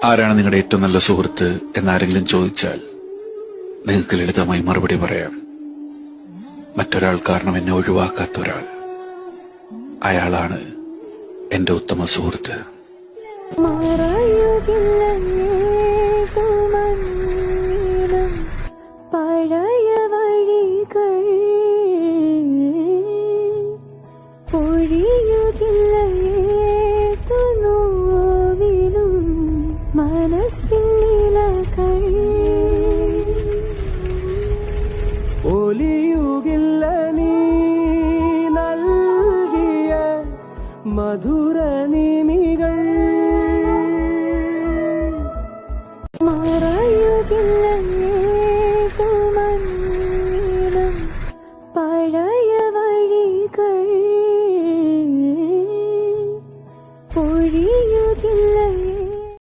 ആരാണ് നിങ്ങളുടെ ഏറ്റവും നല്ല സുഹൃത്ത് എന്നാരെങ്കിലും ചോദിച്ചാൽ നിങ്ങൾക്ക് ലളിതമായി മറുപടി പറയാം. മറ്റൊരാൾ കാരണം എന്നെ ഒഴിവാക്കാത്ത ഒരാൾ, അയാളാണ് എന്റെ ഉത്തമ സുഹൃത്ത്. പഴയ വഴികൾ പൊഴിയുകില്ലോവിലും മനസ്സിലകൾ ഒലിയുകില്ല നീ നൽകിയ മധുര നിമികൾ മറയുകില്ല